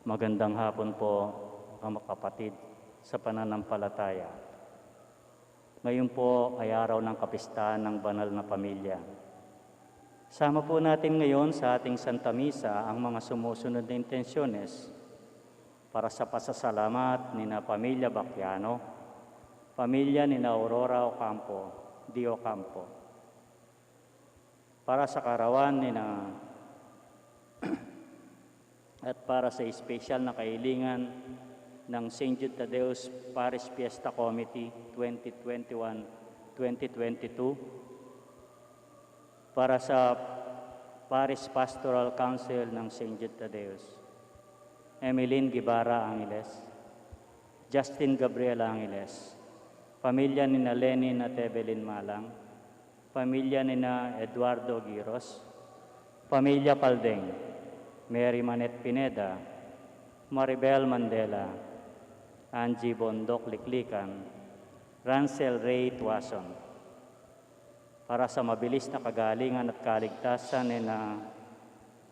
Magandang hapon po, mga kapatid sa pananampalataya. Ngayon po ay araw ng kapistahan ng banal na pamilya. Sama po natin ngayon sa ating Santa Misa ang mga sumusunod na intensyones para sa pasasalamat ni na Pamilya Bacchiano, pamilya ni na Aurora Ocampo, Di Ocampo, para sa karawan ni na at para sa espesyal na kahilingan ng St. Jude Tadeus Parish Fiesta Committee 2021-2022, para sa Parish Pastoral Council ng St. Jude Tadeus, Emeline Guevara Angeles, Justin Gabriel Angeles, pamilya ni na Lenin at Evelyn Malang, pamilya ni na Eduardo Giros, pamilya Paldeng, Mary Manet Pineda, Maribel Mandela, Angie Bondok Liklikan, Rancel Ray Tuason. Para sa mabilis na kagalingan at kaligtasan ni na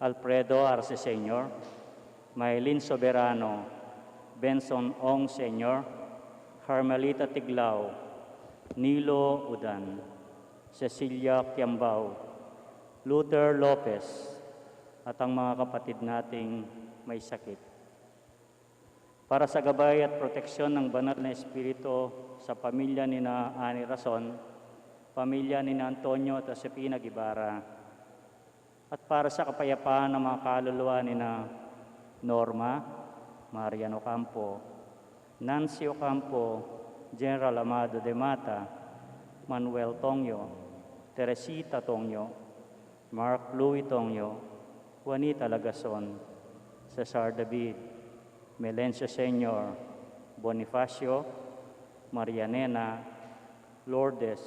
Alfredo Arce Sr., Maylin Soberano, Benson Ong Sr., Carmelita Tiglao, Nilo Udan, Cecilia Kiambao, Luther Lopez, at ang mga kapatid nating may sakit. Para sa gabay at proteksyon ng banal na Espiritu sa pamilya ni na Ani Rason, pamilya ni na Antonio at Josepina Guevara, at para sa kapayapaan ng mga kaluluwa ni na Norma, Marian Ocampo, Nancy Ocampo, General Amado de Mata, Manuel Tongyo, Teresita Tongyo, Mark Louis Tongyo, Juanita Lagason, Cesar David, Melencio Sr., Bonifacio, Marianena, Lourdes,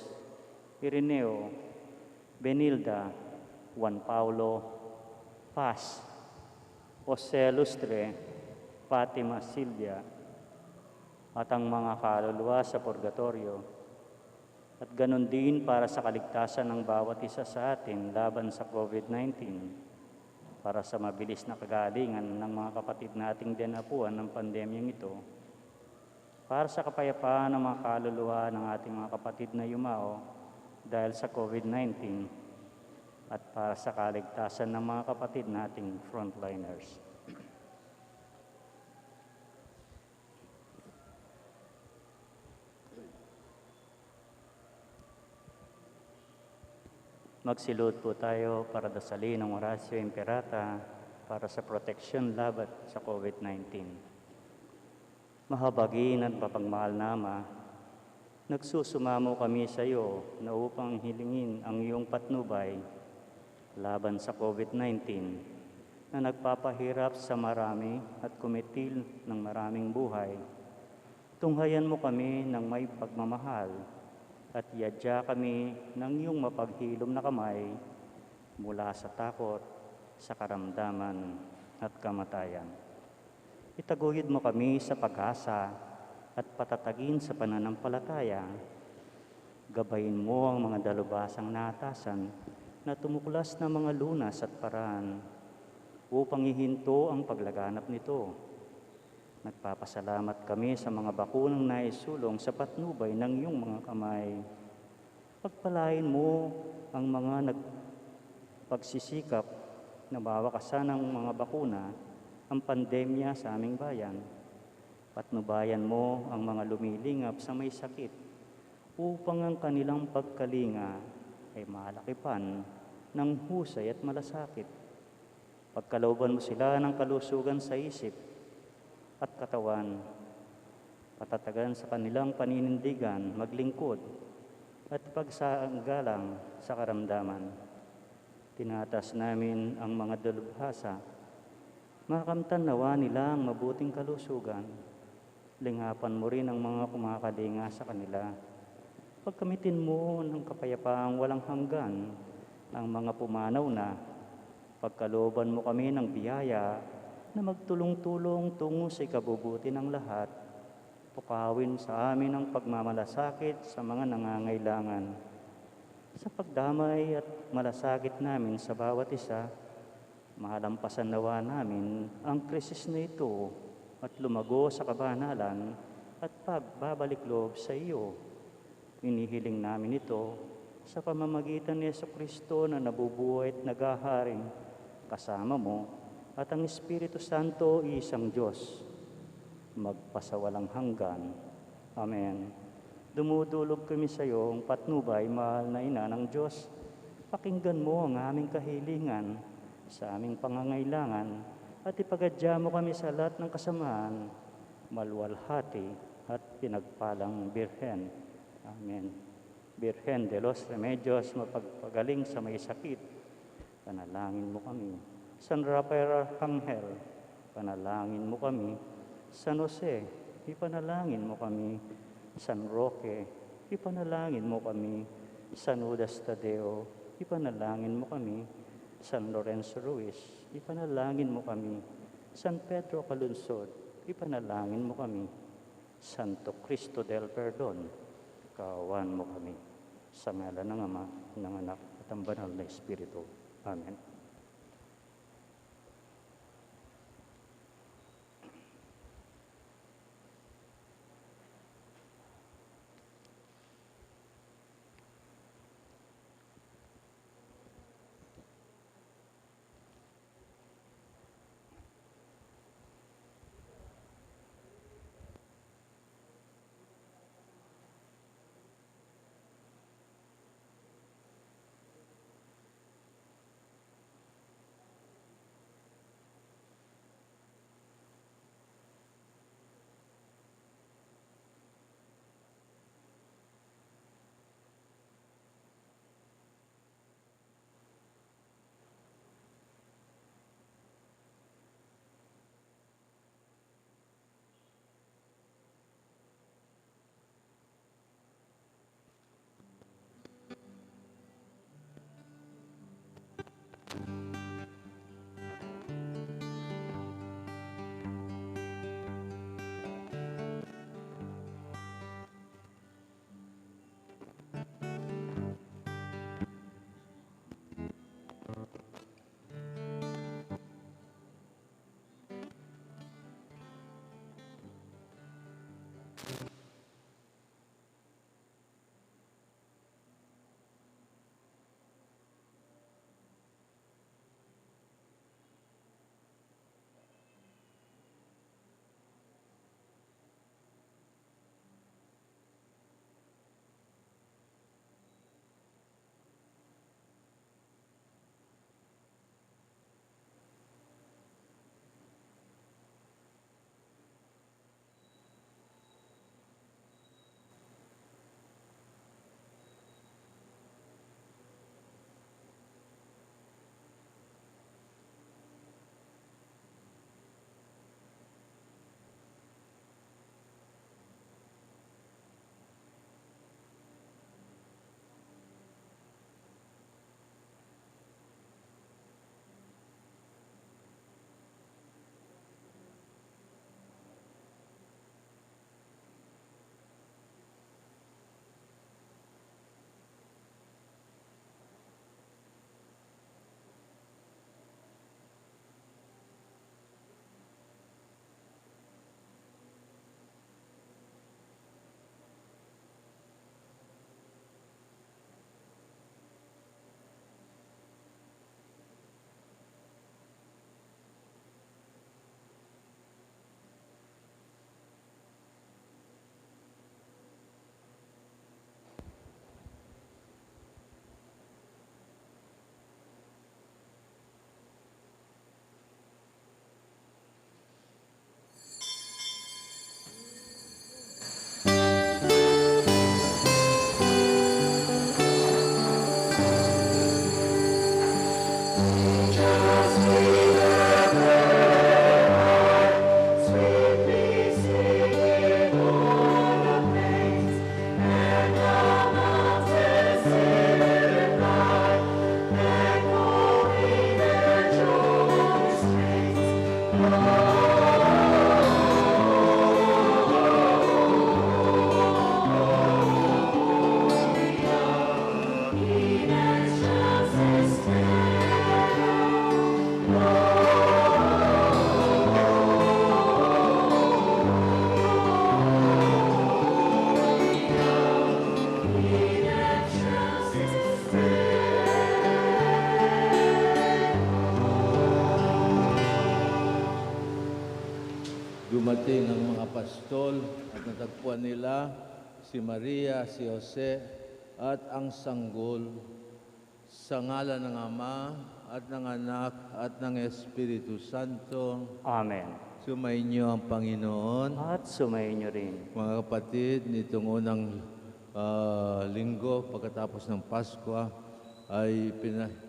Irineo, Benilda, Juan Paulo, Paz, Jose Lustre, Fatima Silvia, at ang mga kaluluwa sa purgatorio. At ganon din para sa kaligtasan ng bawat isa sa atin laban sa COVID-19, para sa mabilis na kagalingan ng mga kapatid nating dinapuan ng pandemyang ito, para sa kapayapaan ng mga kaluluwa ng ating mga kapatid na yumao dahil sa COVID-19, at para sa kaligtasan ng mga kapatid nating frontliners. Magsilod po tayo para dasalin ang Oratio Imperata para sa proteksyon laban sa COVID-19. Mahabagin at mapagmahal na Ama, nagsusumamo kami sa iyo na upang hilingin ang iyong patnubay laban sa COVID-19 na nagpapahirap sa marami at kumitil ng maraming buhay. Tunghayan mo kami ng may pagmamahal at iadya kami ng iyong mapaghilom na kamay mula sa takot, sa karamdaman at kamatayan. Itaguyod mo kami sa pag-asa at patatagin sa pananampalataya. Gabayin mo ang mga dalubhasang naatasan na tumuklas na mga lunas at paraan upang ihinto ang paglaganap nito. Nagpapasalamat kami sa mga bakunang naisulong sa patnubay ng iyong mga kamay. Pagpalain mo ang mga nagpagsisikap na mawakasan ng mga bakuna ang pandemya sa aming bayan. Patnubayan mo ang mga lumilingap sa may sakit upang ang kanilang pagkalinga ay malakipan ng husay at malasakit. Pagkalooban mo sila ng kalusugan sa isip at katawan, patatagan sa kanilang paninindigan, maglingkod, at pagsagalang sa karamdaman. Tinatas namin ang mga dalubhasa, makamtan nawa nila ang mabuting kalusugan. Lingapan mo rin ang mga kumakalinga sa kanila. Pagkamitin mo ng kapayapaang walang hanggan ang mga pumanaw na. Pagkalooban mo kami ng biyaya na magtulong-tulong tungo sa ikabubuti ng lahat. Pukawin sa amin ang pagmamalasakit sa mga nangangailangan. Sa pagdamay at malasakit namin sa bawat isa, Mahalampasan nawa namin ang krisis na ito at lumago sa kabanalan at pagbabalik loob sa iyo. Inihiling namin ito sa pamamagitan ni Jesucristo na nabubuhay at naghaharing kasama mo at ang Espiritu Santo isang Diyos, magpasawalang hanggan. Amen. Dumudulog kami sa iyong patnubay, mahal na ina ng Diyos. Pakinggan mo ang aming kahilingan sa aming pangangailangan at ipagadya mo kami sa lahat ng kasamaan, maluwalhati at pinagpalang Birhen. Amen. Birhen de los Remedios, mapagpagaling sa may sakit, panalangin mo kami. San Rafael Arcangel, panalangin mo kami. San Jose, ipanalangin mo kami. San Roque, ipanalangin mo kami. San Judas Tadeo, ipanalangin mo kami. San Lorenzo Ruiz, ipanalangin mo kami. San Pedro Calunsod, ipanalangin mo kami. Santo Cristo del Perdon, kaawaan mo kami. Sa ngalan ng Ama, ng Anak, at ang Banal na Espiritu. Amen. dumating ang mga pastol at natagpuan nila si Maria, si Jose at ang sanggol. Sa ngalan ng Ama at ng Anak at ng Espiritu Santo. Amen. Sumainyo ang Panginoon. At sumainyo rin. Mga kapatid, nitong unang linggo pagkatapos ng Pasko ay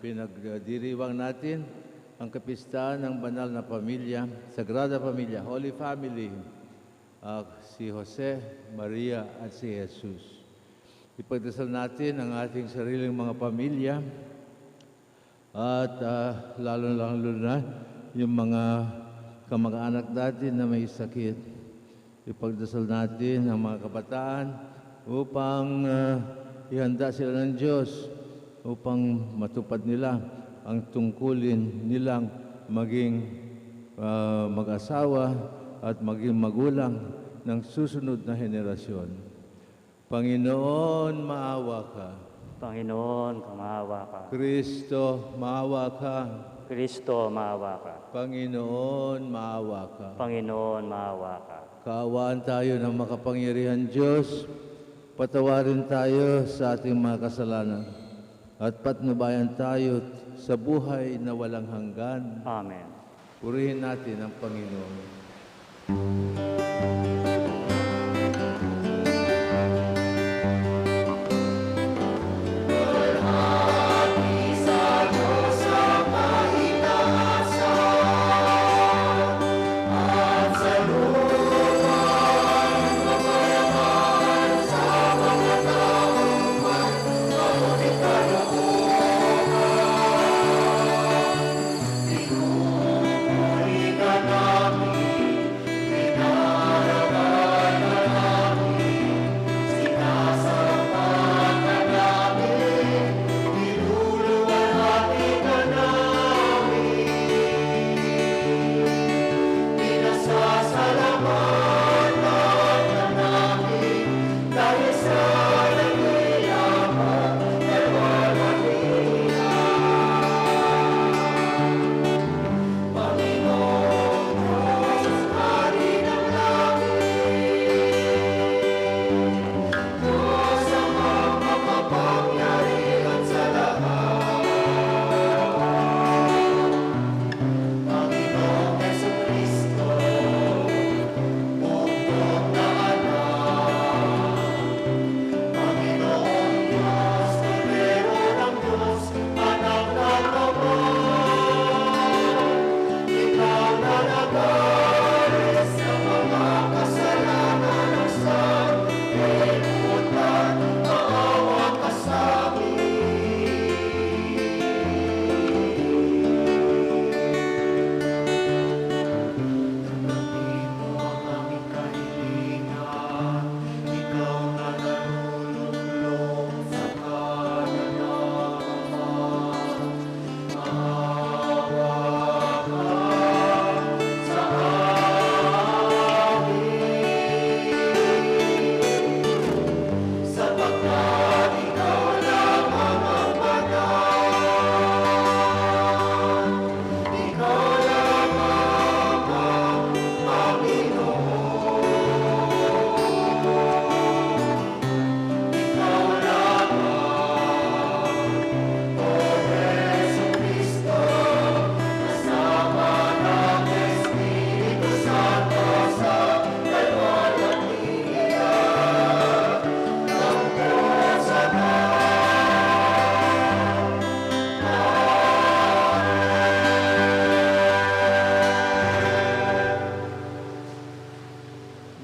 pinagdiriwang natin ang kapistahan ng banal na pamilya, Sagrada Pamilya, Holy Family, si Jose, Maria at si Jesus. Ipagdasal natin ang ating sariling mga pamilya at lalo na yung mga kamag-anak natin na may sakit. Ipagdasal natin ang mga kabataan upang ihanda sila ng Diyos upang matupad nila ang tungkulin nilang maging mag-asawa at maging magulang ng susunod na henerasyon. Panginoon, maawa ka. Panginoon, maawa ka. Kristo, maawa ka. Kristo, maawa ka. Panginoon, maawa ka. Panginoon, maawa ka. Kaawaan tayo ng makapangyarihan Diyos. Patawarin tayo sa ating mga kasalanan at patnubayan tayo sa buhay na walang hanggan. Amen. Purihin natin ang Panginoon.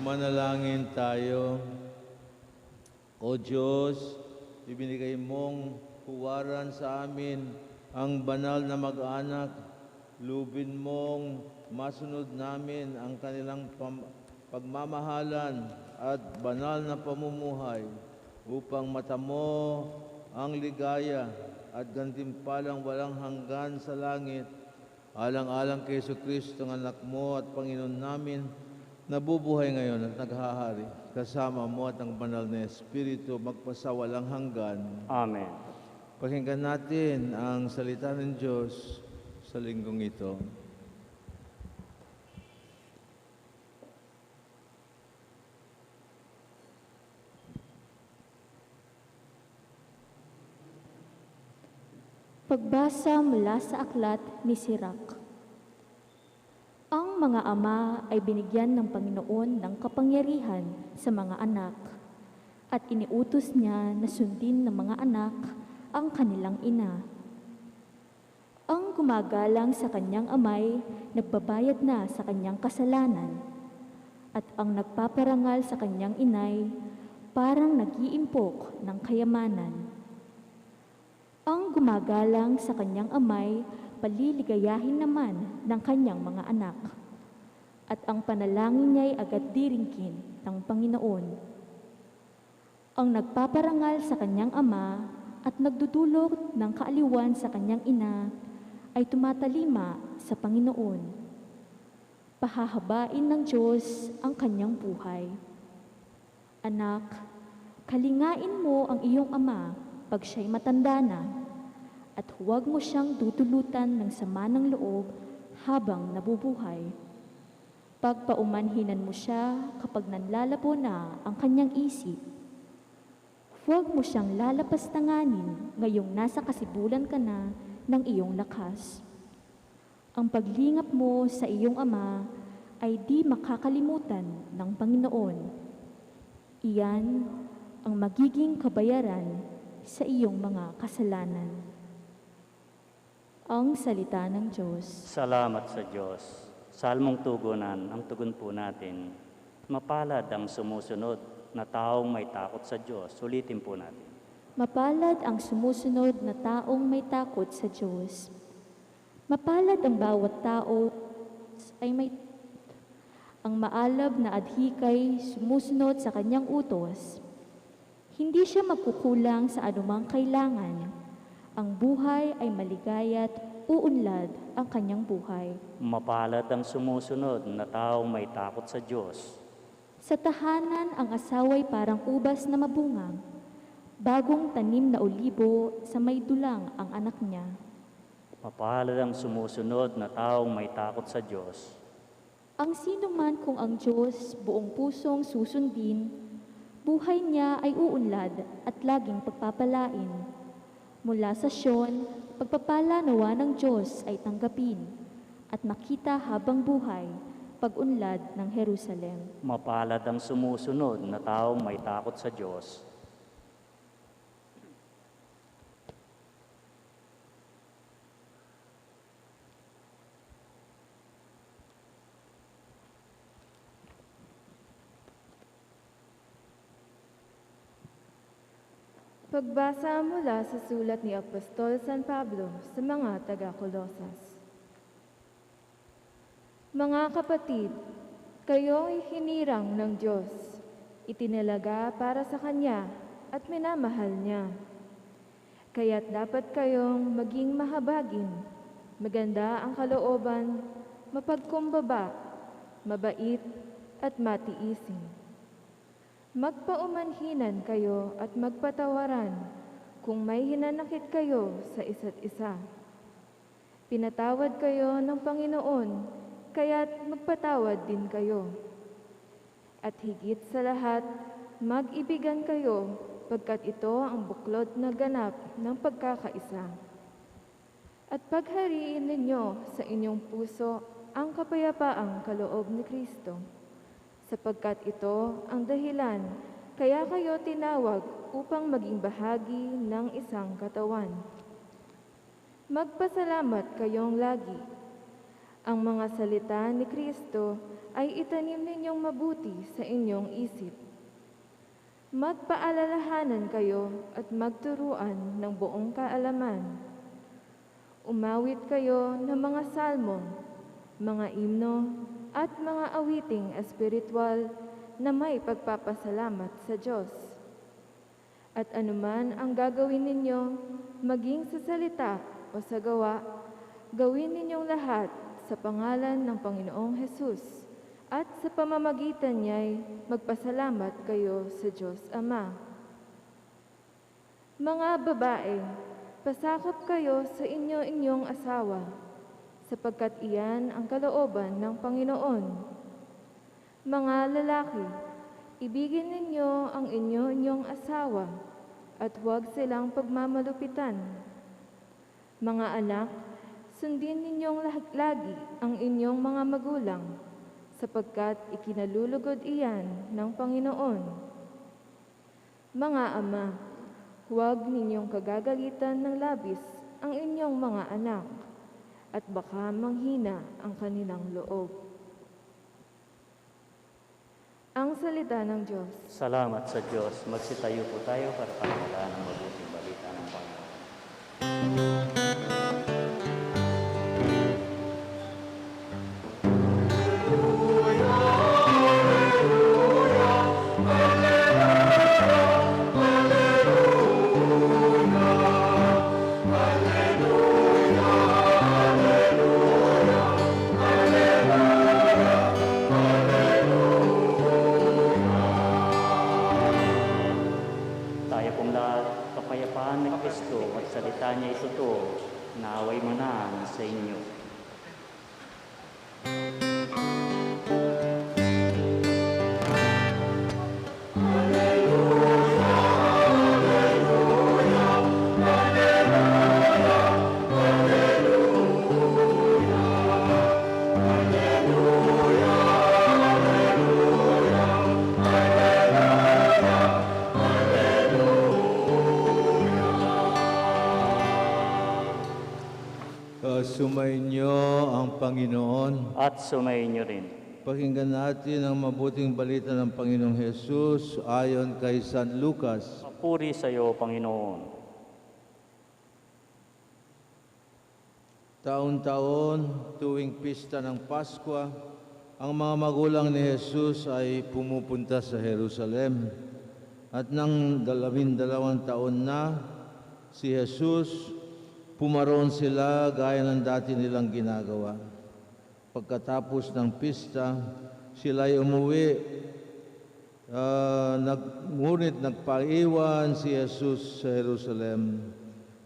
Manalangin tayo. O Diyos, ibinigay mong huwaran sa amin ang banal na mag-anak. Lubin mong masunod namin ang kanilang pagmamahalan at banal na pamumuhay upang matamo ang ligaya at gantimpalang walang hanggan sa langit. Alang-alang kay Jesucristo, ang anak mo at Panginoon namin, nabubuhay ngayon at naghahari, kasama mo at ang banal na Espiritu, magpasawalang hanggan. Amen. Pakinggan natin ang salita ng Diyos sa linggong ito. Pagbasa mula sa aklat ni Sirach. Ang mga ama ay binigyan ng Panginoon ng kapangyarihan sa mga anak, at iniutos niya na sundin ng mga anak ang kanilang ina. Ang gumagalang sa kanyang amay, nagbabayad na sa kanyang kasalanan, at ang nagpaparangal sa kanyang inay, parang nag-iimpok ng kayamanan. Ang gumagalang sa kanyang amay, paliligayahin naman ng kanyang mga anak, at ang panalangin niya'y agad diringkin ng Panginoon. Ang nagpaparangal sa kanyang ama at nagdudulot ng kaaliwan sa kanyang ina ay tumatalima sa Panginoon. Pahahabain ng Diyos ang kanyang buhay. Anak, kalingain mo ang iyong ama pag siya'y matanda na, at huwag mo siyang dudulutan ng sama ng loob habang nabubuhay. Pagpaumanhinan mo siya kapag nanlalabo na ang kanyang isip. Huwag mo siyang lalapastanganin ngayong nasa kasibulan ka na ng iyong lakas. Ang paglingap mo sa iyong ama ay di makakalimutan ng Panginoon. Iyan ang magiging kabayaran sa iyong mga kasalanan. Ang salita ng Diyos. Salamat sa Diyos. Salmong tugunan, ang tugon po natin. Mapalad ang sumusunod na taong may takot sa Diyos. Ulitin po natin. Mapalad ang sumusunod na taong may takot sa Diyos. Mapalad ang bawat tao ay may ang maalab na adhikay sumusunod sa kanyang utos. Hindi siya magkukulang sa anumang kailangan. Ang buhay ay maligaya't uunlad ang kanyang buhay. Mapalad ang sumusunod na taong may takot sa Diyos. Sa tahanan ang asawa'y parang ubas na mabungang, bagong tanim na olibo sa may dulang ang anak niya. Mapalad ang sumusunod na taong may takot sa Diyos. Ang sino man kung ang Diyos buong pusong susundin, buhay niya ay uunlad at laging pagpapalain. Mula sa Sion, pagpapala nawa ng Diyos ay tanggapin at makita habang buhay, pag-unlad ng Jerusalem. Mapalad ang sumusunod na taong may takot sa Diyos. Pagbasa mula sa sulat ni Apostol San Pablo sa mga taga-Kolosas. Mga kapatid, kayo'y hinirang ng Diyos, itinalaga para sa Kanya at minamahal Niya. Kaya't dapat kayong maging mahabagin, maganda ang kalooban, mapagkumbaba, mabait at matiisin. Magpaumanhinan kayo at magpatawaran kung may hinanakit kayo sa isa't isa. Pinatawad kayo ng Panginoon, kaya't magpatawad din kayo. At higit sa lahat, mag-ibigan kayo pagkat ito ang buklod na ganap ng pagkakaisa. At paghariin ninyo sa inyong puso ang kapayapaang kaloob ni Kristo, sapagkat ito ang dahilan kaya kayo tinawag upang maging bahagi ng isang katawan. Magpasalamat kayong lagi. Ang mga salita ni Kristo ay itanim ninyong mabuti sa inyong isip. Magpaalalahanan kayo at magturuan ng buong kaalaman. Umawit kayo ng mga salmo, mga himno, at mga awiting espiritual na may pagpapasalamat sa Diyos. At anuman ang gagawin ninyo, maging sa salita o sa gawa, gawin ninyong lahat sa pangalan ng Panginoong Hesus, at sa pamamagitan niya'y magpasalamat kayo sa Diyos Ama. Mga babae, pasakop kayo sa inyong asawa, sapagkat iyan ang kalooban ng Panginoon. Mga lalaki, ibigin ninyo ang inyong asawa at huwag silang pagmamalupitan. Mga anak, sundin ninyong lagi ang inyong mga magulang, sapagkat ikinalulugod iyan ng Panginoon. Mga ama, huwag ninyong kagagalitan ng labis ang inyong mga anak, at baka manghina ang kanilang loob. Ang salita ng Diyos. Salamat sa Diyos. Magsitayo po tayo para pagkalaan ng mabuting balita ng Panginoon. Tayo pong lahat, kapayapaan ng Kristo at salita niya ituto, naaway manan sa inyo. Sumainyo ang Panginoon. At sumayin niyo rin. Pakinggan natin ang mabuting balita ng Panginoong Hesus ayon kay San Lucas. Papuri sa iyo, Panginoon. Taon-taon, tuwing pista ng Pasko, ang mga magulang ni Jesus ay pumupunta sa Jerusalem. At nang 12 taon na, si Jesus, pumaroon sila gaya ng dati nilang ginagawa. Pagkatapos ng pista, sila'y umuwi. Ngunit nagpaiwan si Jesus sa Jerusalem.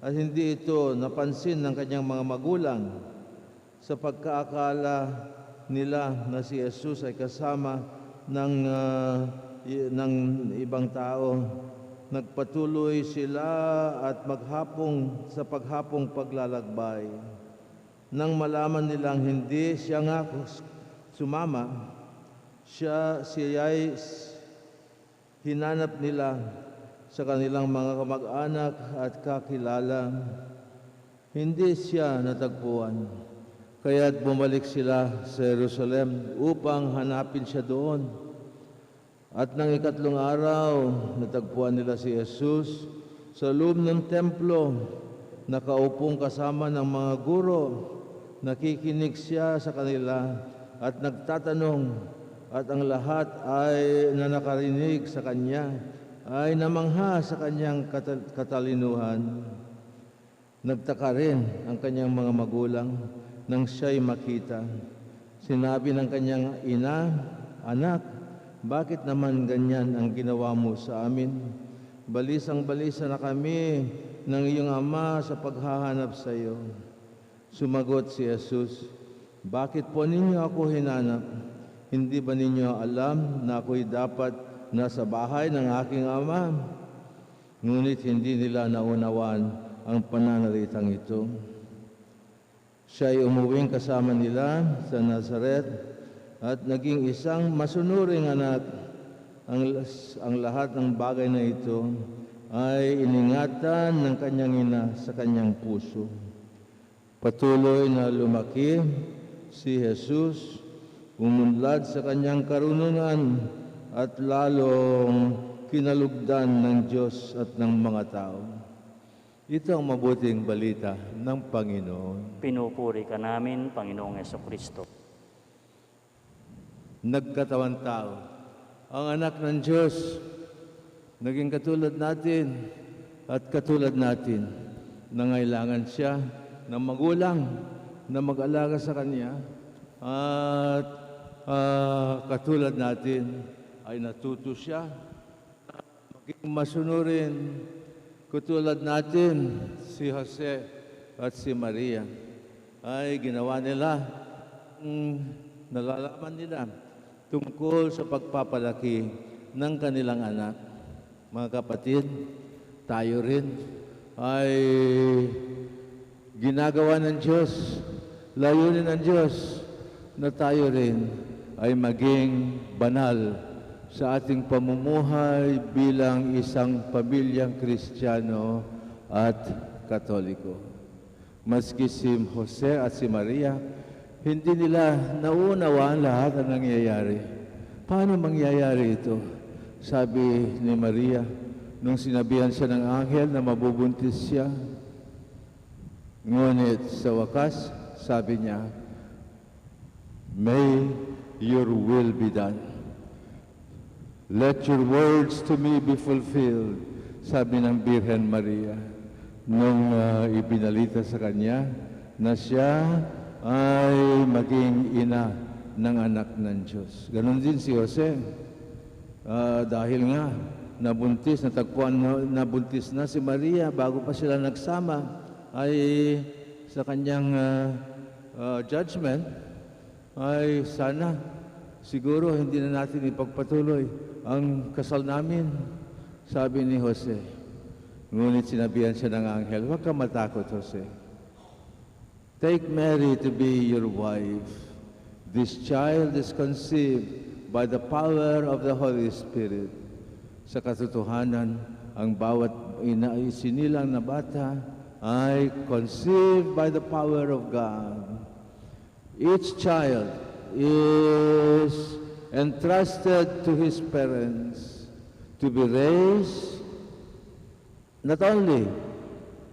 At hindi ito napansin ng kanyang mga magulang sa pagkaakala nila na si Jesus ay kasama ng ibang tao. Nagpatuloy sila at sa paghapong paglalakbay. Nang malaman nilang hindi siya nga sumama, siya'y hinanap nila sa kanilang mga kamag-anak at kakilala. Hindi siya natagpuan, kaya't bumalik sila sa Jerusalem upang hanapin siya doon. At nang 3 araw, natagpuan nila si Jesus sa loob ng templo, nakaupong kasama ng mga guro. Nakikinig siya sa kanila at nagtatanong, at ang lahat ay na nakarinig sa kanya ay namangha sa kanyang katalinuhan. Nagtaka rin ang kanyang mga magulang nang siya'y makita. Sinabi ng kanyang ina, "Anak, bakit naman ganyan ang ginawa mo sa amin? Balisang-balisa na kami ng iyong ama sa paghahanap sa iyo." Sumagot si Jesus, "Bakit po ninyo ako hinanap? Hindi ba ninyo alam na ako'y dapat nasa bahay ng aking ama?" Ngunit hindi nila naunawaan ang pananalitang ito. Siya'y umuwing kasama nila sa Nazaret at naging isang masunuring anak. Ang lahat ng bagay na ito ay iningatan ng kanyang ina sa kanyang puso. Patuloy na lumaki si Jesus, umunlad sa kanyang karunungan at lalong kinalugdan ng Diyos at ng mga tao. Ito ang mabuting balita ng Panginoon. Pinupuri ka namin, Panginoong Jesucristo. Nagkatawan tao, ang anak ng Diyos, naging katulad natin at katulad natin. Nangailangan siya ng magulang na mag-alaga sa kanya, at katulad natin ay natuto siya maging masunurin. Katulad natin, si Jose at si Maria ay ginawa nila, nalalaman nila tungkol sa pagpapalaki ng kanilang anak. Mga kapatid, tayo rin ay ginagawa ng Diyos, layunin ng Diyos na tayo rin ay maging banal sa ating pamumuhay bilang isang pamilyang Kristiyano at Katoliko. Maski si Jose at si Maria, hindi nila naunawaan lahat ang nangyayari. Paano mangyayari ito? Sabi ni Maria, nung sinabihan siya ng anghel na mabubuntis siya, ngunit sa wakas, sabi niya, "May your will be done. Let your words to me be fulfilled," sabi ng Birhen Maria, nung ibinalita sa kanya na siya ay maging ina ng anak ng Diyos. Ganon din si Jose. Dahil nga, nabuntis na si Maria bago pa sila nagsama, ay sa kanyang judgment, ay sana, siguro hindi na natin ipagpatuloy ang kasal namin, sabi ni Jose. Ngunit sinabihan siya ng anghel, "Huwag ka matakot, Jose. Take Mary to be your wife. This child is conceived by the power of the Holy Spirit." Sa katotohanan, ang bawat isinilang na bata ay conceived by the power of God. Each child is entrusted to his parents to be raised not only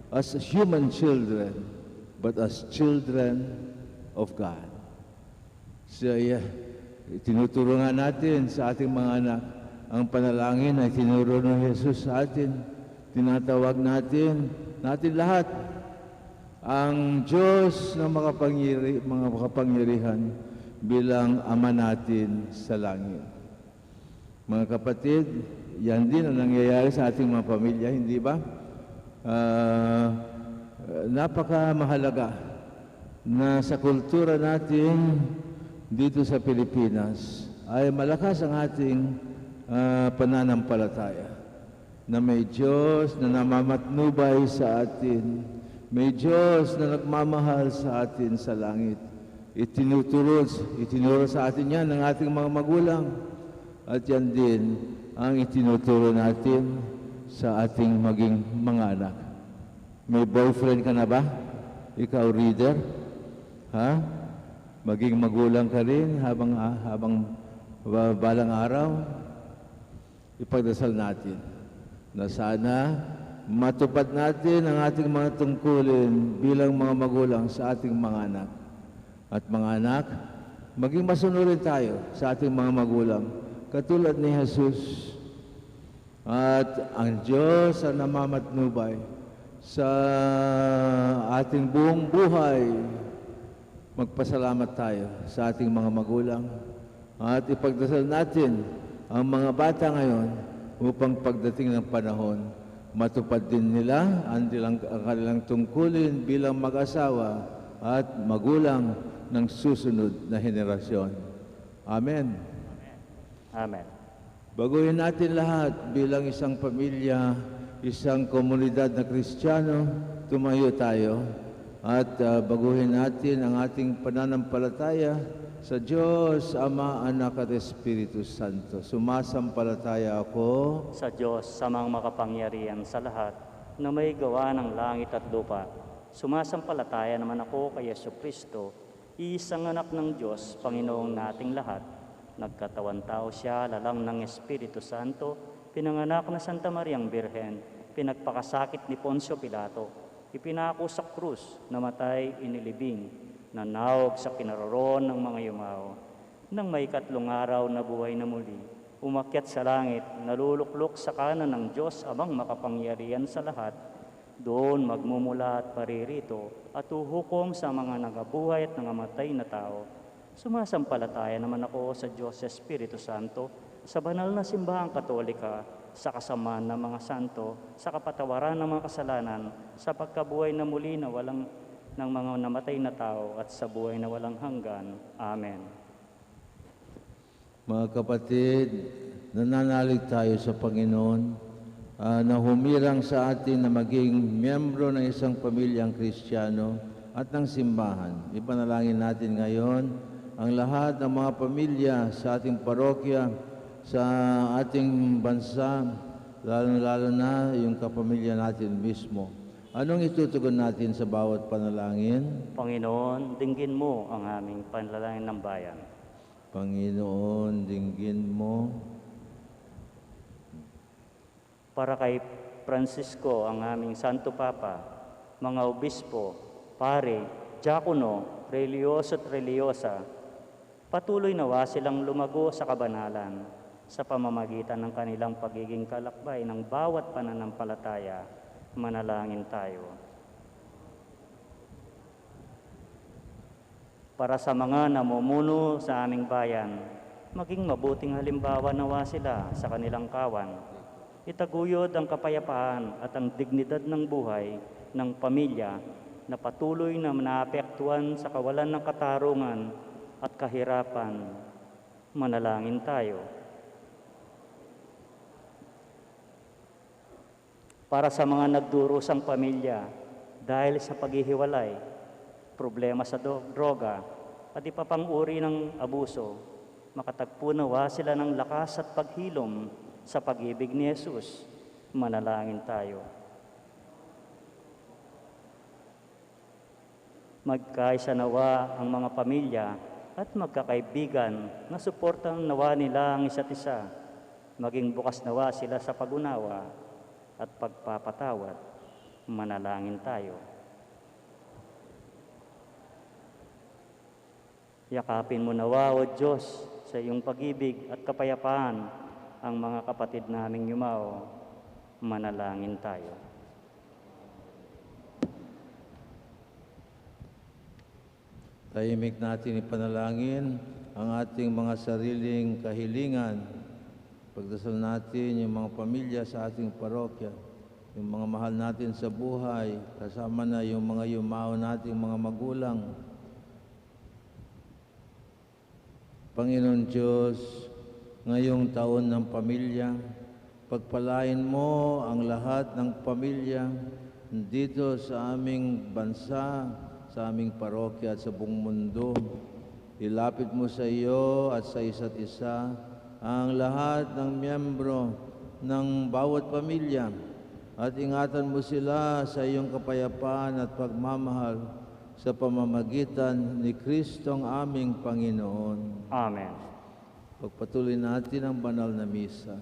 as human children, but as children of God. So, tinuturo nga natin sa ating mga anak, ang panalangin ay tinuro ng Jesus sa atin. Tinatawag natin lahat ang Diyos na mga makapangyarihan bilang Ama natin sa langit. Mga kapatid, yan din ang nangyayari sa ating mga pamilya, hindi ba? Napakamahalaga na sa kultura natin dito sa Pilipinas ay malakas ang ating pananampalataya na may Diyos na namamatnubay sa atin, may Diyos na nagmamahal sa atin sa langit. Itinuro sa atin yan ng ating mga magulang, at yan din ang itinuturo natin sa ating maging mga anak. May boyfriend ka na ba? Ikaw, reader? Ha? Maging magulang ka rin habang balang araw? Ipagdasal natin na sana matupad natin ang ating mga tungkulin bilang mga magulang sa ating mga anak. At mga anak, maging masunurin tayo sa ating mga magulang, katulad ni Jesus. At ang Diyos ang namamatnubay sa ating buong buhay. Magpasalamat tayo sa ating mga magulang at ipagdasal natin ang mga bata ngayon upang pagdating ng panahon, matupad din nila ang kanilang tungkulin bilang mag-asawa at magulang ng susunod na henerasyon. Amen. Amen. Baguhin natin lahat bilang isang pamilya, isang komunidad na Kristiyano, tumayo tayo at baguhin natin ang ating pananampalataya sa Diyos, Ama, Anak at Espiritu Santo. Sumasampalataya ako Sa Diyos, samang makapangyarihan sa lahat, na may gawa ng langit at lupa. Sumasampalataya naman ako kay Jesucristo, isang anak ng Diyos, Panginoong nating lahat. Nagkatawan tao siya, lalang ng Espiritu Santo, pinanganak na Santa Mariang Birhen, pinagpakasakit ni Poncio Pilato, ipinako sa krus, namatay, inilibing, nanawag sa kinaroroon ng mga yumao. Nang may 3 araw na buhay na muli, umakyat sa langit, naluluklok sa kanan ng Diyos Amang makapangyarihan sa lahat. Doon magmumula at paririto at uhukom sa mga nagabuhay at nangamatay na tao. Sumasampalataya naman ako sa Diyos Espiritu Santo, sa banal na simbahang Katolika, sa kasamaan ng mga santo, sa kapatawaran ng mga kasalanan, sa pagkabuhay na muli na walang ng mga namatay na tao at sa buhay na walang hanggan. Amen. Mga kapatid, nananalig tayo sa Panginoon na humirang sa atin na maging miyembro ng isang pamilyang Kristiyano at ng simbahan. Ipanalangin natin ngayon ang lahat ng mga pamilya sa ating parokya, sa ating bansa, lalo-lalo na yung kapamilya natin mismo. Anong itutugon natin sa bawat panalangin? Panginoon, dinggin mo ang aming panalangin ng bayan. Panginoon, dinggin mo. Para kay Francisco, ang aming Santo Papa, mga obispo, pare, diakono, reliyoso at reliyosa, patuloy nawa silang lumago sa kabanalan sa pamamagitan ng kanilang pagiging kalakbay ng bawat pananampalataya. Manalangin tayo. Para sa mga namumuno sa aming bayan, maging mabuting halimbawa nawa sila sa kanilang kawan. Itaguyod ang kapayapaan at ang dignidad ng buhay ng pamilya na patuloy na naapektuhan sa kawalan ng katarungan at kahirapan. Manalangin tayo. Para sa mga nagdurusang pamilya dahil sa paghihiwalay, problema sa droga at iba pang uri ng abuso, makatagpo nawa sila ng lakas at paghilom sa pag-ibig ni Jesus. Manalangin tayo. Magkaisa nawa ang mga pamilya at magkakaibigan na suportan nawa nila ang isa't isa. Maging bukas nawa sila sa pag-unawa at pagpapatawad. Manalangin tayo. Yakapin mo nawa, O Diyos, sa iyong pag-ibig at kapayapaan ang mga kapatid naming yumao. Manalangin tayo. Tahimik natin ipanalangin ang ating mga sariling kahilingan. Pagdasal natin yung mga pamilya sa ating parokya, yung mga mahal natin sa buhay, kasama na yung mga yumao nating mga magulang. Panginoon Diyos, ngayong taon ng pamilya, pagpalain mo ang lahat ng pamilya dito sa aming bansa, sa aming parokya at sa buong mundo. Ilapit mo sa iyo at sa isa't isa ang lahat ng miyembro ng bawat pamilya at ingatan mo sila sa iyong kapayapaan at pagmamahal sa pamamagitan ni Kristong aming Panginoon. Amen. Pagpatuloy natin ang banal na misa.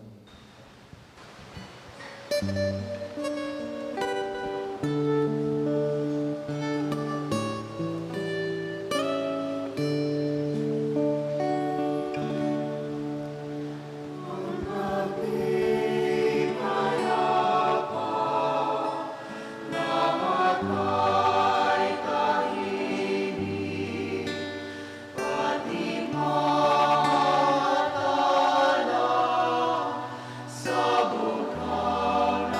Sa bukang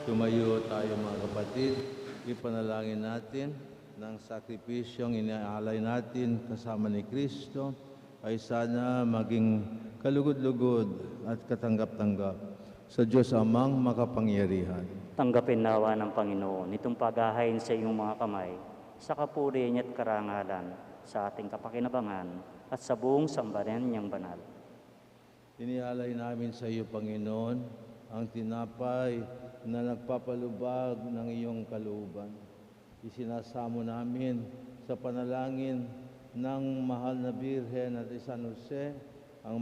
Tumayo tayo mga kapatid, ipanalangin natin ng sakripisyong inaalay natin kasama ni Kristo ay sana maging kalugod-lugod at katanggap-tanggap sa Diyos Amang makapangyarihan. Tanggapin nawa ng Panginoon itong paghahain sa iyong mga kamay, sa kapurihan at karangalan, sa ating kapakinabangan at sa buong sambayan niyang banal. Inialay namin sa iyo, Panginoon, ang tinapay na nagpapalubag ng iyong kalooban. Isinasamo namin sa panalangin ng mahal na Birhen at San Jose, ang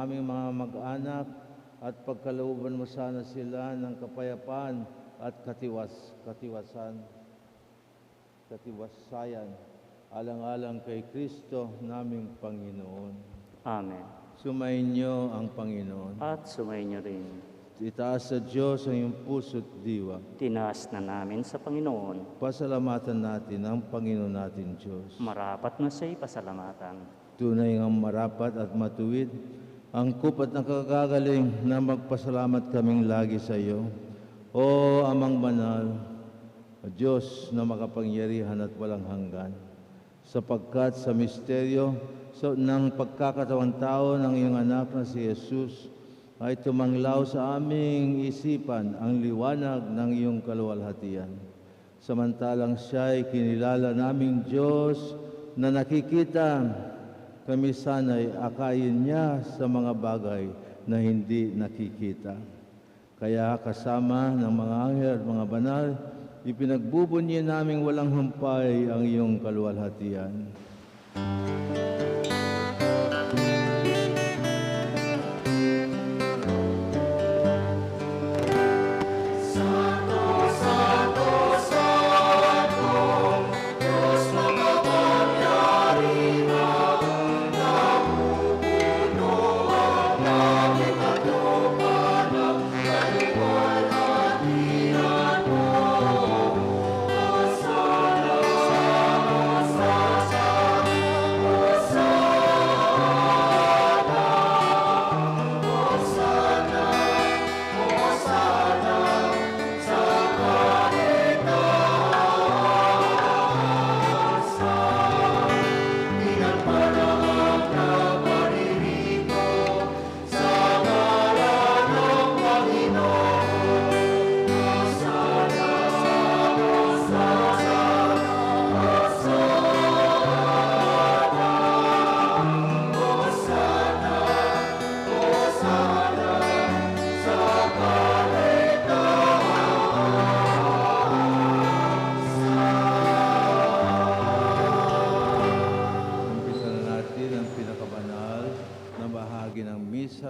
aming mga mag-anak, at pagkalooban mo sana sila ng kapayapaan at katiwasayan, alang-alang kay Kristo naming Panginoon. Amen. Sumainyo ang Panginoon. At sumayin niyo rin. Itaas sa Diyos ang iyong puso't diwa. Tinaas na namin sa Panginoon. Pasalamatan natin ang Panginoon natin Diyos. Marapat na siya'y pasalamatan. Tunay ngang marapat at matuwid, angkop at nakakagaling na magpasalamat kaming lagi sa iyo. O Amang Banal, Diyos na makapangyarihan at walang hanggan, sapagkat sa misteryo ng pagkakatawang tao ng iyong anak na si Jesus, ay tumanglaw sa aming isipan ang liwanag ng iyong kaluwalhatian. Samantalang siya ay kinilala naming Diyos na nakikita, kami sana'y akayin niya sa mga bagay na hindi nakikita. Kaya kasama ng mga anghel at mga banal, ipinagbubunyi naming walang humpay ang iyong kaluwalhatian.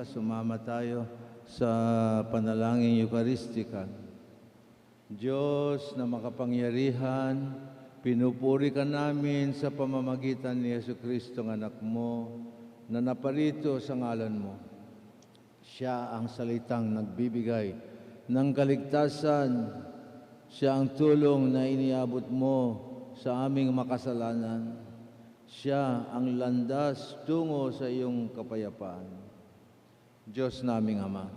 Sumama tayo sa panalangin Eucharistica. Diyos na makapangyarihan, pinupuri ka namin sa pamamagitan ni Jesucristo ng anak mo na naparito sa ngalan mo. Siya ang salitang nagbibigay ng kaligtasan. Siya ang tulong na iniabot mo sa aming makasalanan. Siya ang landas tungo sa iyong kapayapaan. Diyos naming Ama,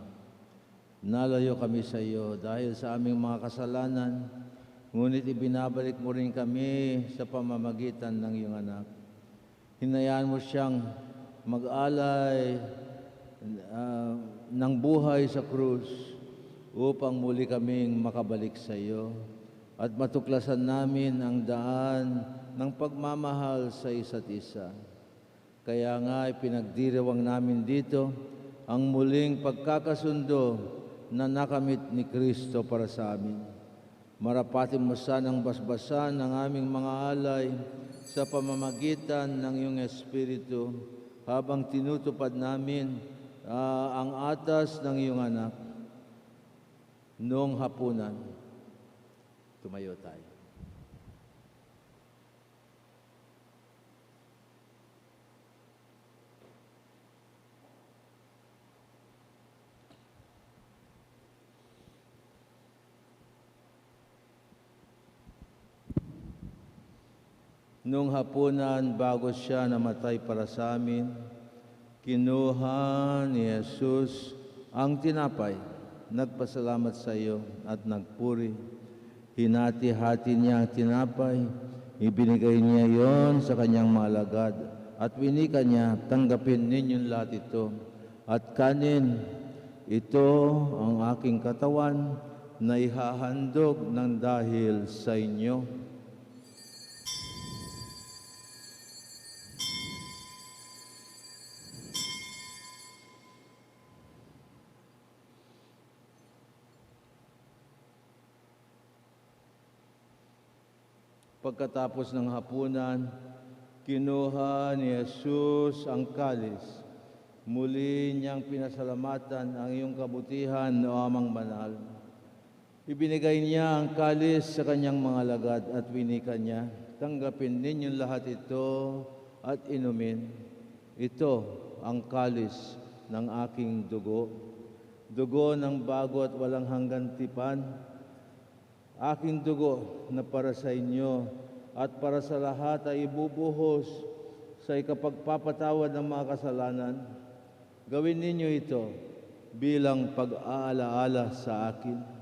nalayo kami sa iyo dahil sa aming mga kasalanan, ngunit ibinabalik mo rin kami sa pamamagitan ng iyong anak. Hinayaan mo siyang mag-alay ng buhay sa krus upang muli kaming makabalik sa iyo at matuklasan namin ang daan ng pagmamahal sa isa't isa. Kaya nga ipinagdiriwang namin dito ang muling pagkakasundo na nakamit ni Kristo para sa amin. Marapatin mo sanang basbasan ng aming mga alay sa pamamagitan ng iyong Espiritu habang tinutupad namin ang atas ng iyong anak. Noong hapunan, tumayo tayo. Nung hapunan, bago siya namatay para sa amin, kinuha ni Jesus ang tinapay. nagpasalamat sa iyo at nagpuri. Hinati-hati niya ang tinapay, ibinigay niya yon sa kanyang mga alagad, at winika niya, tanggapin ninyong lahat ito, at kanin, ito ang aking katawan na ihahandog ng dahil sa inyo. Pagkatapos ng hapunan, kinuha ni Jesus ang kalis. Muli niyang pinasalamatan ang iyong kabutihan, o Amang Banal. Ibinigay niya ang kalis sa kanyang mga alagad at winika niya, tanggapin ninyong lahat ito at inumin. Ito ang kalis ng aking dugo, dugo ng bago at walang hanggan tipan, aking dugo na para sa inyo at para sa lahat ay ibubuhos sa ikapagpapatawad ng mga kasalanan. Gawin ninyo ito bilang pag-aalaala sa akin.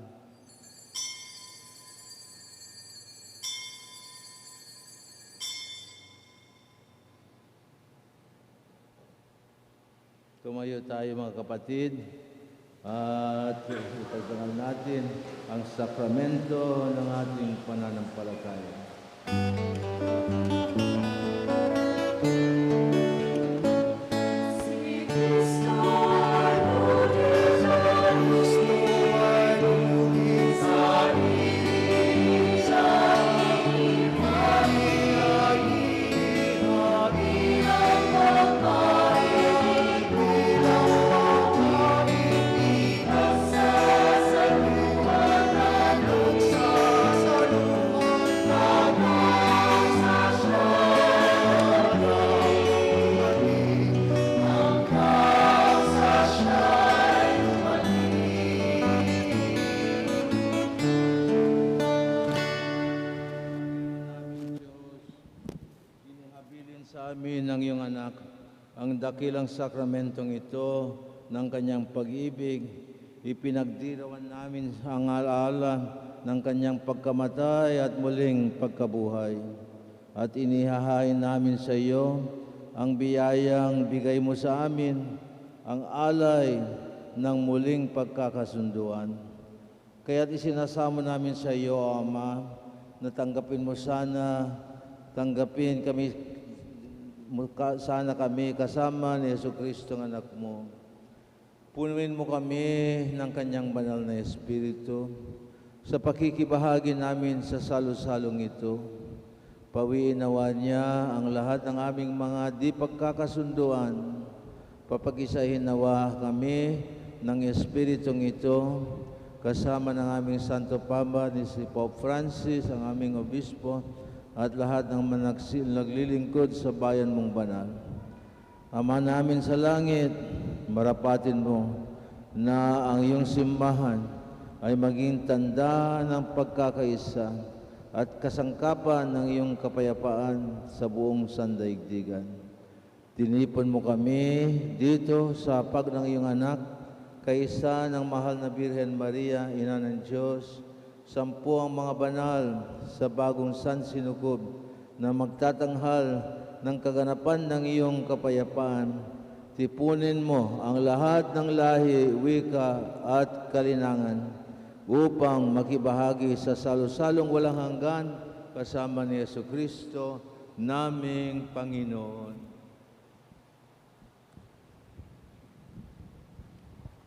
Tumayo tayo mga kapatid at ipagdangal natin ang sakramento ng ating pananampalataya. Sa amin ng iyong anak, ang dakilang sakramentong ito ng kanyang pag-ibig, ipinagdiriwang namin ang alaala ng kanyang pagkamatay at muling pagkabuhay. At inihahain namin sa iyo ang biyayang bigay mo sa amin, ang alay ng muling pagkakasunduan. Kaya't isinasamo namin sa iyo, O Ama, na tanggapin mo sana, tanggapin kami sana kami kasama ni Jesucristo ng anak mo. Punuin mo kami ng kanyang banal na Espiritu sa pakikibahagi namin sa salo-salong ito. Pawiin nawa niya ang lahat ng aming mga di pagkakasunduan. Papag-isahin nawa kami ng Espiritong ito kasama ng aming Santo Papa ni si Pope Francis, ang aming Obispo, at lahat ng naglilingkod sa bayan mong banal. Ama namin sa langit, marapatin mo na ang iyong simbahan ay maging tanda ng pagkakaisa at kasangkapan ng iyong kapayapaan sa buong sandaigdigan. Tinipon mo kami dito sa pag ng iyong anak, kaisa ng mahal na Birhen Maria, Ina ng Diyos, 10 ang mga banal sa bagong San Sinukob na magtatanghal ng kaganapan ng iyong kapayapaan. Tipunin mo ang lahat ng lahi, wika at kalinangan upang makibahagi sa salo-salong walang hanggan kasama ni Jesucristo, naming Panginoon.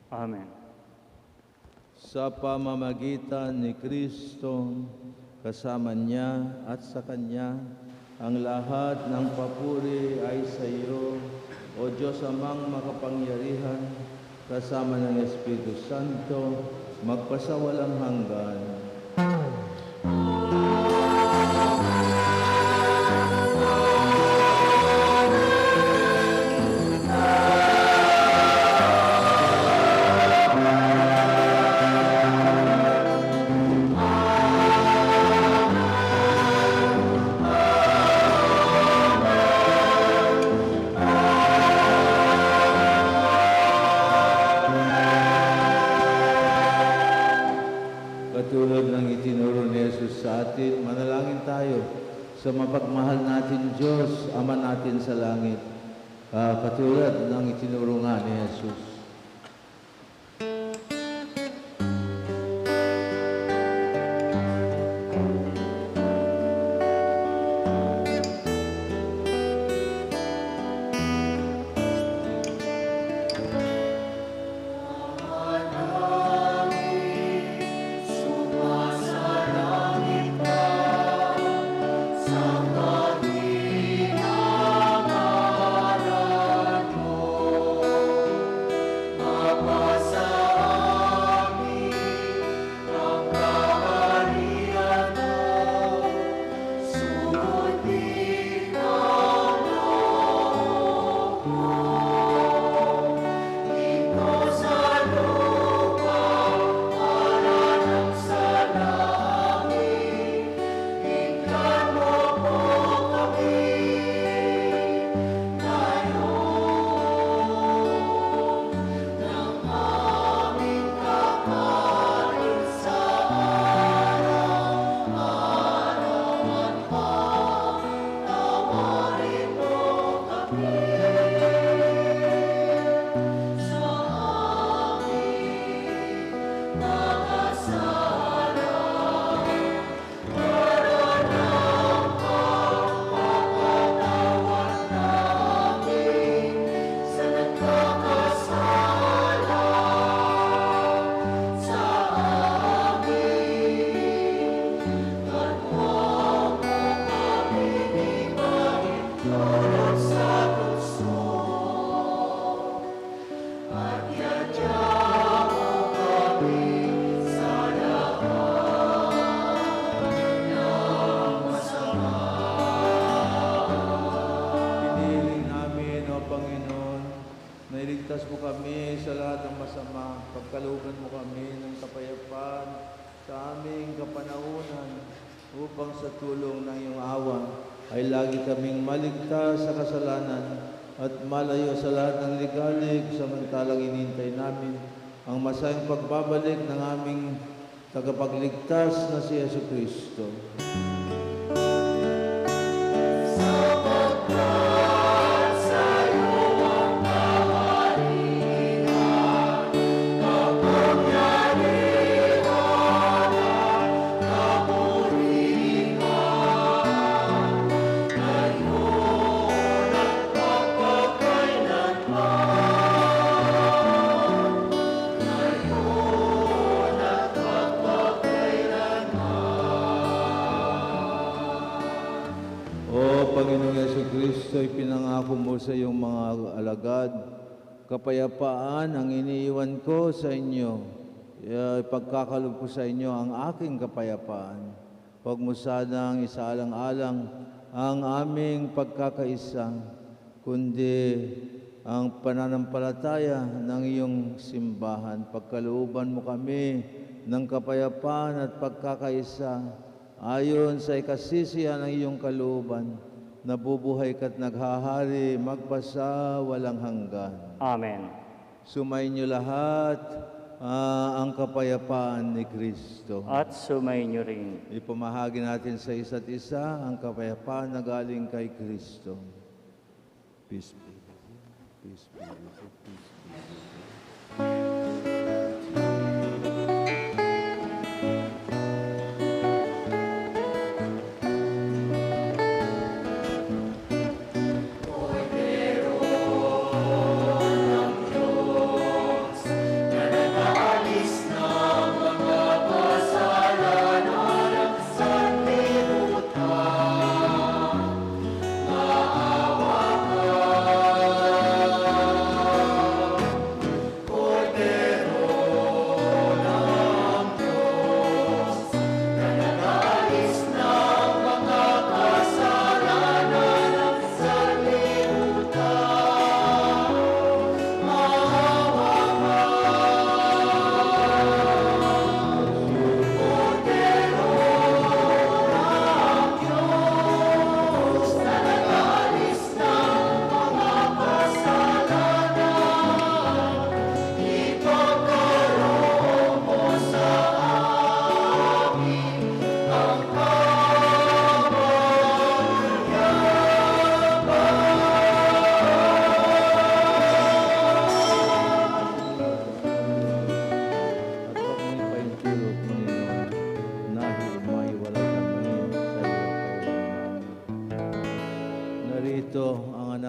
Amen. Sa pamamagitan ni Kristo, kasama niya at sa Kanya, ang lahat ng papuri ay sa iyo, O Diyos Amang makapangyarihan, kasama ng Espiritu Santo, magpasawalang hanggan. Katulad ng itinuro ni Jesus sa atin, manalangin tayo sa mapagmahal natin Diyos, Ama natin sa langit. Katulad ng itinuro nga ni Jesus. Iligtas mo kami sa lahat ng masama, pagkalooban mo kami ng kapayapaan sa aming kapanahunan, upang sa tulong ng iyong awa ay lagi kaming maligtas sa kasalanan at malayo sa lahat ng ligalig, samantalang inintay namin ang masayang pagbabalik ng aming tagapagligtas na si Jesucristo. Panginoong Jesucristo, ipinangako mo sa iyong mga alagad, kapayapaan ang iniiwan ko sa inyo. Ipagkakalob ko sa inyo ang aking kapayapaan. Huwag mo sanang isaalang-alang ang aming pagkakaisa, kundi ang pananampalataya ng iyong simbahan. Pagkalooban mo kami ng kapayapaan at pagkakaisa, ayon sa ikasisiyan ng iyong kalooban, nabubuhay ka't naghahari magpasa walang hanggan. Amen. Sumayin niyo lahat ang kapayapaan ni Kristo. At sumayin niyo rin. Ipamahagi natin sa isa't isa ang kapayapaan na galing kay Kristo. Peace be with you. Peace be with you. Peace be with you.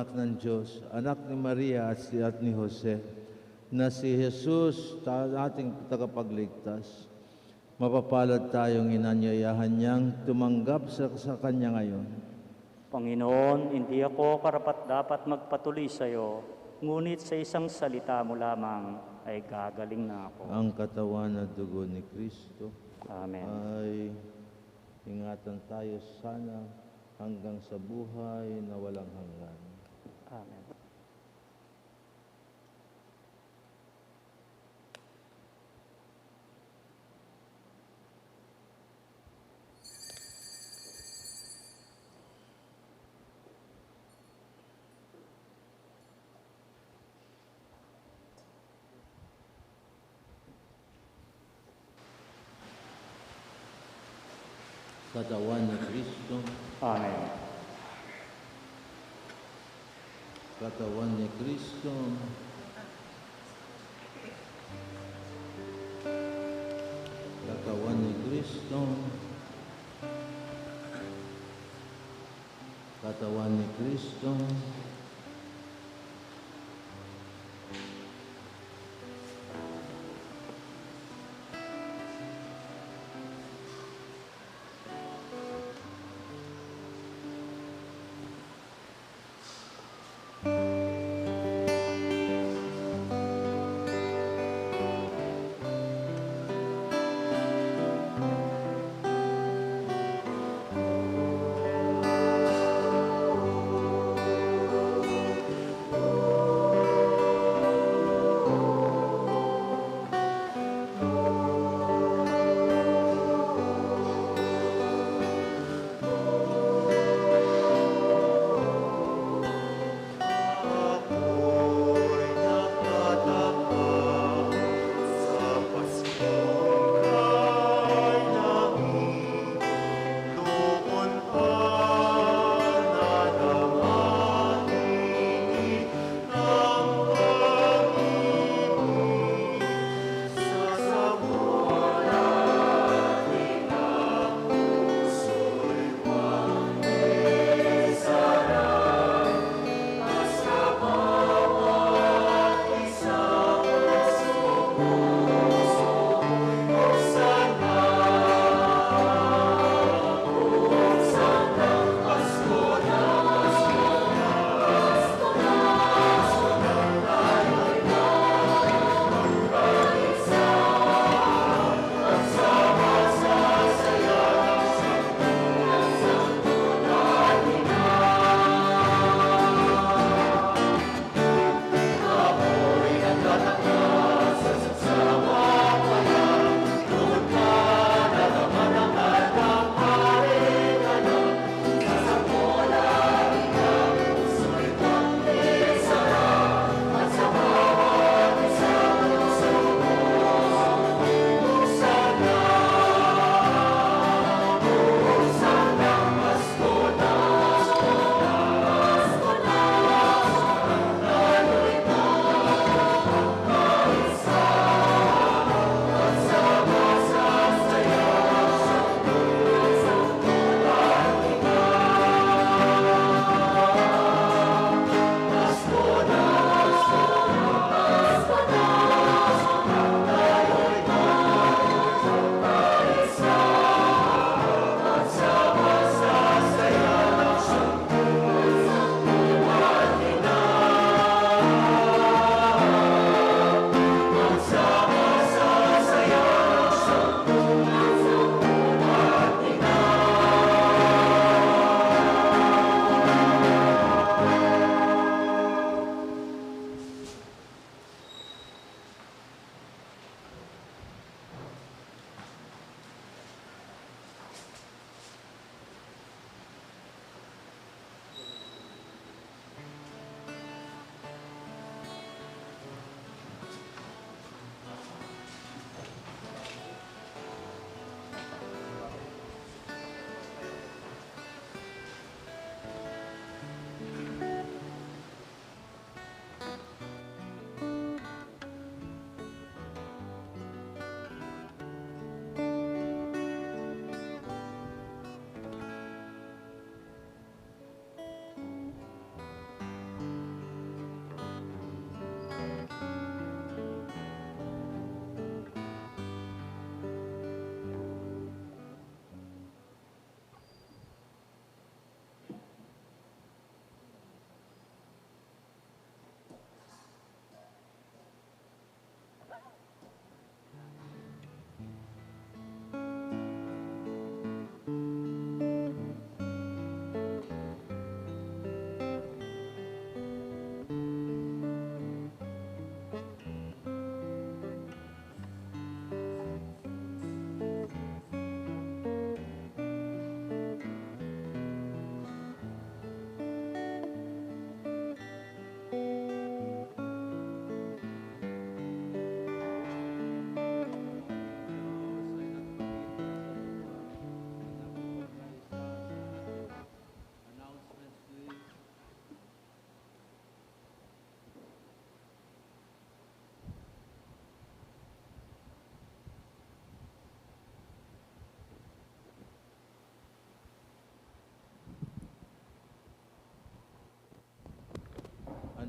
anak ng Diyos, anak ni Maria at ni Jose, na si Jesus, ating tagapagligtas, mapapalad tayong inanyayahan niyang tumanggap sa Kanya ngayon. Panginoon, hindi ako karapat-dapat magpatuloy sa iyo, ngunit sa isang salita mo lamang ay gagaling na ako. Ang katawan at dugo ni Kristo Amen. ay ingatan tayo sana hanggang sa buhay na walang hanggan. Amen. Katawan ni Kristo, Amen. katawan ni Kristo, katawan ni Kristo, katawan ni Kristo,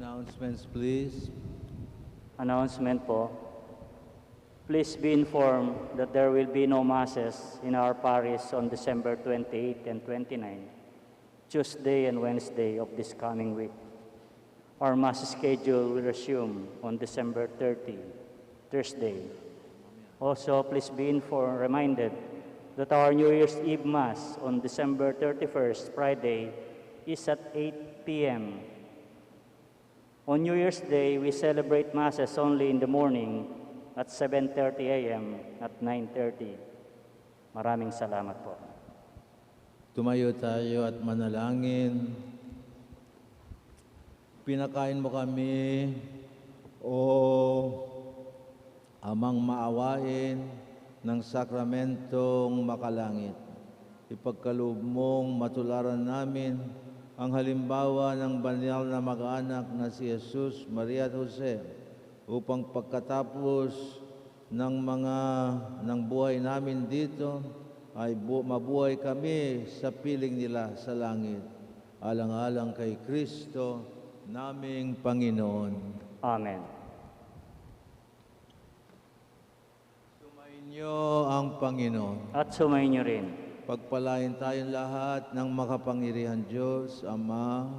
Announcements, please. Announcement po. Please be informed that there will be no masses in our parish on December 28 and 29, Tuesday and Wednesday of this coming week. Our mass schedule will resume on December 30, Thursday. Also, please be reminded that our New Year's Eve Mass on December 31st, Friday, is at 8 p.m. On New Year's Day, we celebrate Masses only in the morning at 7:30 a.m. at 9:30. Maraming salamat po. Tumayo tayo at manalangin. Pinakain mo kami, O Amang maawain ng sakramentong makalangit. Ipagkaloob mong matularan namin ang halimbawa ng banal na mag-anak na si Jesus, Maria at Jose, upang pagkatapos ng buhay namin dito, ay mabuhay kami sa piling nila sa langit. Alang-alang kay Kristo, naming Panginoon. Amen. Sumainyo ang Panginoon. At sumainyo rin. Pagpalain tayong lahat ng makapangyarihan Diyos, Ama,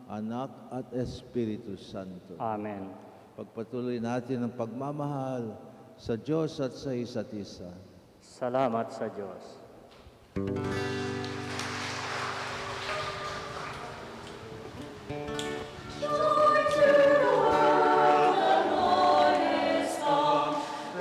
Anak at Espiritu Santo. Amen. Pagpatuloy natin ang pagmamahal sa Diyos at sa isa't isa. Salamat sa Diyos.